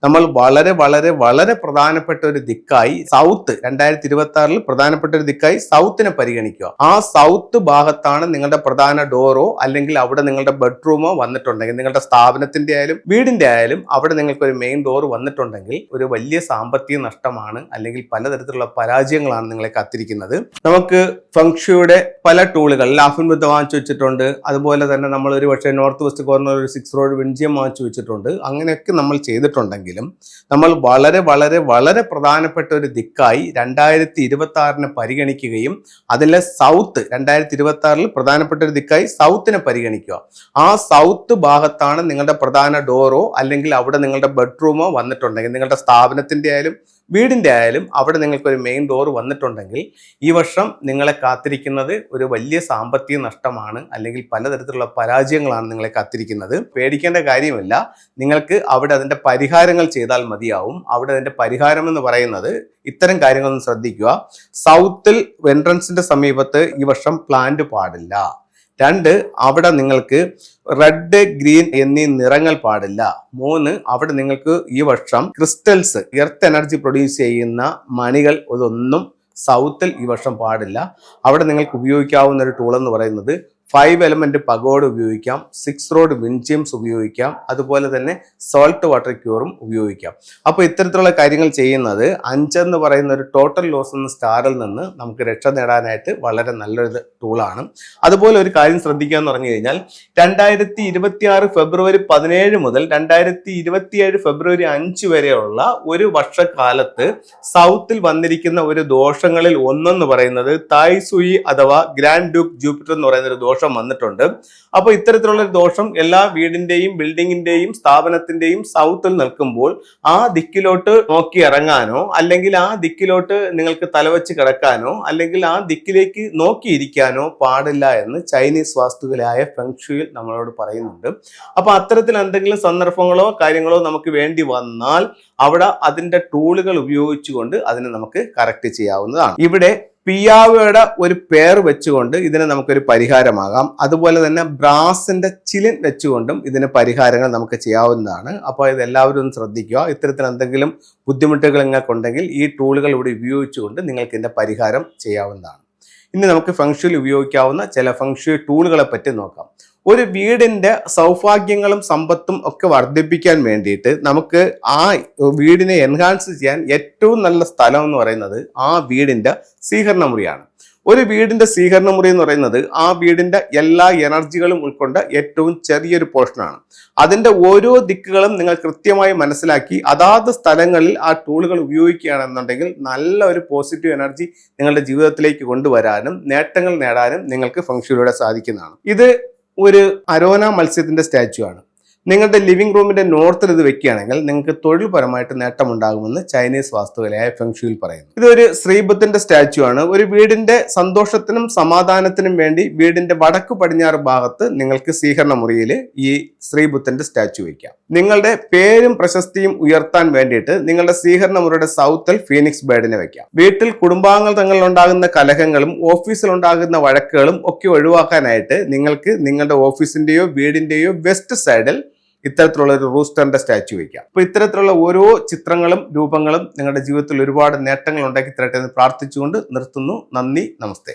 നമ്മൾ വളരെ പ്രധാനപ്പെട്ട ഒരു ദിക്കായി സൗത്ത് 2026 പ്രധാനപ്പെട്ട ഒരു ദിക്കായി സൗത്തിനെ പരിഗണിക്കുക. ആ സൗത്ത് ഭാഗത്താണ് നിങ്ങളുടെ പ്രധാന ഡോറോ അല്ലെങ്കിൽ അവിടെ നിങ്ങളുടെ ബെഡ്റൂമോ വന്നിട്ടുണ്ടെങ്കിൽ, നിങ്ങളുടെ സ്ഥാപനത്തിന്റെ ആയാലും വീടിന്റെ ആയാലും അവിടെ നിങ്ങൾക്ക് ഒരു മെയിൻ ഡോർ വന്നിട്ടുണ്ടെങ്കിൽ ഒരു വലിയ സാമ്പത്തിക നഷ്ടമാണ്, അല്ലെങ്കിൽ പലതരത്തിലുള്ള പരാജയങ്ങളാണ് നിങ്ങളെ കാത്തിരിക്കുന്നത്. നമുക്ക് ഫംഗ്ഷയുടെ പല ടൂളുകൾ ലാഫിൻ ബുദ്ധ വാങ്ങിച്ചു വെച്ചിട്ടുണ്ട്. അതുപോലെ തന്നെ നമ്മൾ ഒരു പക്ഷേ നോർത്ത് വെസ്റ്റ് കോർണർ ഒരു 6 റോഡ് വിൻജിയം വാങ്ങിച്ചു വെച്ചിട്ടുണ്ട്. അങ്ങനെയൊക്കെ നമ്മൾ ചെയ്തിട്ടുണ്ടെങ്കിലും നമ്മൾ വളരെ പ്രധാനപ്പെട്ട ഒരു ദിക്കായി 2026 പരിഗണിക്കുകയും അതിലെ സൗത്ത് 2026 പ്രധാനപ്പെട്ട ഒരു ദിക്കായി സൗത്തിനെ പരിഗണിക്കുക. ആ സൗത്ത് ഭാഗത്താണ് നിങ്ങളുടെ പ്രധാന ഡോറോ അല്ലെങ്കിൽ അവിടെ നിങ്ങളുടെ ബെഡ്റൂമോ വന്നിട്ടുണ്ടെങ്കിൽ, നിങ്ങളുടെ സ്ഥാപനത്തിന്റെ ആയാലും വീടിന്റെ ആയാലും അവിടെ നിങ്ങൾക്ക് ഒരു മെയിൻ ഡോർ വന്നിട്ടുണ്ടെങ്കിൽ ഈ വർഷം നിങ്ങളെ കാത്തിരിക്കുന്നത് ഒരു വലിയ സാമ്പത്തിക നഷ്ടമാണ്, അല്ലെങ്കിൽ പലതരത്തിലുള്ള പരാജയങ്ങളാണ് നിങ്ങളെ കാത്തിരിക്കുന്നത്. പേടിക്കേണ്ട കാര്യമില്ല. നിങ്ങൾക്ക് അവിടെ അതിന്റെ പരിഹാരങ്ങൾ ചെയ്താൽ മതിയാവും. അവിടെ അതിന്റെ പരിഹാരം എന്ന് പറയുന്നത് ഇത്തരം കാര്യങ്ങളൊന്നും ശ്രദ്ധിക്കുക. സൗത്തിൽ എൻട്രൻസിന്റെ സമീപത്ത് ഈ വർഷം പ്ലാന്റ് പാടില്ല. 2, അവിടെ നിങ്ങൾക്ക് റെഡ്, ഗ്രീൻ എന്നീ നിറങ്ങൾ പാടില്ല. 3, അവിടെ നിങ്ങൾക്ക് ഈ വർഷം ക്രിസ്റ്റൽസ്, എർത്ത് എനർജി പ്രൊഡ്യൂസ് ചെയ്യുന്ന മണികൾ ഇതൊന്നും സൗത്തിൽ ഈ വർഷം പാടില്ല. അവിടെ നിങ്ങൾക്ക് ഉപയോഗിക്കാവുന്ന ഒരു ടൂൾ എന്ന് പറയുന്നത് 5 എലമെന്റ് പഗോഡ് ഉപയോഗിക്കാം, 6 റോഡ് വിൻജിയംസ് ഉപയോഗിക്കാം, അതുപോലെ തന്നെ സോൾട്ട് വാട്ടർ ക്യൂറും ഉപയോഗിക്കാം. അപ്പോൾ ഇത്തരത്തിലുള്ള കാര്യങ്ങൾ ചെയ്യുന്നത് 5 എന്ന് പറയുന്ന ഒരു ടോട്ടൽ ലോസ് എന്ന സ്റ്റാറിൽ നിന്ന് നമുക്ക് രക്ഷ നേടാനായിട്ട് വളരെ നല്ലൊരു ടൂളാണ്. അതുപോലെ ഒരു കാര്യം ശ്രദ്ധിക്കുക എന്ന് പറഞ്ഞു കഴിഞ്ഞാൽ 2026 ഫെബ്രുവരി 17 മുതൽ 2027 ഫെബ്രുവരി 5 വരെയുള്ള ഒരു വർഷക്കാലത്ത് സൗത്തിൽ വന്നിരിക്കുന്ന ഒരു ദോഷങ്ങളിൽ ഒന്നെന്ന് പറയുന്നത് തായ് സുയി അഥവാ ഗ്രാൻഡ് ഡ്യൂക്ക് ജൂപ്പിറ്റർ എന്ന് പറയുന്ന ഒരു ദോഷം വന്നിട്ടുണ്ട്. അപ്പോൾ ഇത്തരത്തിലുള്ള ഒരു ദോഷം എല്ലാ വീടിന്റെയും ബിൽഡിങ്ങിന്റെയും സ്ഥാപനത്തിന്റെയും സൗത്തിൽ നിൽക്കുമ്പോൾ ആ ദിക്കിലോട്ട് നോക്കി ഇറങ്ങാനോ അല്ലെങ്കിൽ ആ ദിക്കിലോട്ട് നിങ്ങൾക്ക് തലവെച്ച് കിടക്കാനോ അല്ലെങ്കിൽ ആ ദിക്കിലേക്ക് നോക്കിയിരിക്കാനോ പാടില്ല എന്ന് ചൈനീസ് വാസ്തുവിലായ ഫെങ്ഷുയിൽ നമ്മളോട് പറയുന്നുണ്ട്. അപ്പൊ അത്തരത്തിൽ എന്തെങ്കിലും സന്ദർഭങ്ങളോ കാര്യങ്ങളോ നമുക്ക് വേണ്ടി വന്നാൽ അവിടെ അതിന്റെ ടൂളുകൾ ഉപയോഗിച്ചുകൊണ്ട് അതിനെ നമുക്ക് കറക്റ്റ് ചെയ്യാവുന്നതാണ്. ഇവിടെ പിയാവയുടെ ഒരു പേർ വെച്ചുകൊണ്ട് ഇതിന് നമുക്കൊരു പരിഹാരമാകാം. അതുപോലെ തന്നെ ബ്രാസിന്റെ ചിലിൻ വെച്ചുകൊണ്ടും ഇതിന് പരിഹാരങ്ങൾ നമുക്ക് ചെയ്യാവുന്നതാണ്. അപ്പോൾ ഇത് എല്ലാവരും ഒന്ന് ശ്രദ്ധിക്കുക. ഇത്തരത്തിൽ എന്തെങ്കിലും ബുദ്ധിമുട്ടുകൾ നിങ്ങൾക്കുണ്ടെങ്കിൽ ഈ ടൂളുകൾ ഇവിടെ ഉപയോഗിച്ചുകൊണ്ട് നിങ്ങൾക്ക് ഇതിന്റെ പരിഹാരം ചെയ്യാവുന്നതാണ്. ഇനി നമുക്ക് ഫെങ്ഷുയിൽ ഉപയോഗിക്കാവുന്ന ചില ഫെങ്ഷു ടൂളുകളെ പറ്റി നോക്കാം. ഒരു വീടിന്റെ സൗഭാഗ്യങ്ങളും സമ്പത്തും ഒക്കെ വർദ്ധിപ്പിക്കാൻ വേണ്ടിയിട്ട് നമുക്ക് ആ വീടിനെ എൻഹാൻസ് ചെയ്യാൻ ഏറ്റവും നല്ല സ്ഥലം എന്ന് പറയുന്നത് ആ വീടിന്റെ സ്വീകരണ മുറിയാണ്. ഒരു വീടിന്റെ സ്വീകരണ മുറി എന്ന് പറയുന്നത് ആ വീടിന്റെ എല്ലാ എനർജികളും ഉൾക്കൊണ്ട ഏറ്റവും ചെറിയൊരു പോർഷനാണ്. അതിന്റെ ഓരോ ദിക്കുകളും നിങ്ങൾ കൃത്യമായി മനസ്സിലാക്കി അതാത് സ്ഥലങ്ങളിൽ ആ ടൂളുകൾ ഉപയോഗിക്കുകയാണെന്നുണ്ടെങ്കിൽ നല്ല ഒരു പോസിറ്റീവ് എനർജി നിങ്ങളുടെ ജീവിതത്തിലേക്ക് കൊണ്ടുവരാനും നേട്ടങ്ങൾ നേടാനും നിങ്ങൾക്ക് ഫെങ്ഷുയിലൂടെ സാധിക്കുന്നതാണ്. ഇത് ഒരു അരോന മത്സ്യത്തിന്റെ സ്റ്റാച്ചു ആണ്. നിങ്ങളുടെ ലിവിംഗ് റൂമിന്റെ നോർത്തിൽ ഇത് വെക്കുകയാണെങ്കിൽ നിങ്ങൾക്ക് തൊഴിൽപരമായിട്ട് നേട്ടമുണ്ടാകുമെന്ന് ചൈനീസ് വാസ്തുവിലായ ഫെങ്ഷുയിൽ പറയുന്നു. ഇതൊരു ശ്രീബുദ്ധന്റെ സ്റ്റാച്ചു ആണ്. ഒരു വീടിന്റെ സന്തോഷത്തിനും സമാധാനത്തിനും വേണ്ടി വീടിന്റെ വടക്ക് പടിഞ്ഞാറ് ഭാഗത്ത് നിങ്ങൾക്ക് സ്വീകരണ മുറിയിൽ ഈ ശ്രീബുദ്ധന്റെ സ്റ്റാച്ചു വയ്ക്കാം. നിങ്ങളുടെ പേരും പ്രശസ്തിയും ഉയർത്താൻ വേണ്ടിയിട്ട് നിങ്ങളുടെ സ്വീകരണ മുറിയുടെ സൗത്തിൽ ഫീനിക്സ് ബേർഡിനെ വെക്കാം. വീട്ടിൽ കുടുംബാംഗങ്ങൾ തങ്ങളിൽ ഉണ്ടാകുന്ന കലഹങ്ങളും ഓഫീസിൽ ഉണ്ടാകുന്ന വഴക്കുകളും ഒക്കെ ഒഴിവാക്കാനായിട്ട് നിങ്ങൾക്ക് നിങ്ങളുടെ ഓഫീസിന്റെയോ വീടിന്റെയോ വെസ്റ്റ് സൈഡിൽ ഇത്തരത്തിലുള്ള ഒരു റൂസ്റ്ററിന്റെ സ്റ്റാച്ചു വയ്ക്കാം. അപ്പൊ ഇത്തരത്തിലുള്ള ഓരോ ചിത്രങ്ങളും രൂപങ്ങളും നിങ്ങളുടെ ജീവിതത്തിൽ ഒരുപാട് നേട്ടങ്ങൾ ഉണ്ടാക്കി തരട്ടെ എന്ന് പ്രാർത്ഥിച്ചുകൊണ്ട് നിർത്തുന്നു. നന്ദി, നമസ്തേ.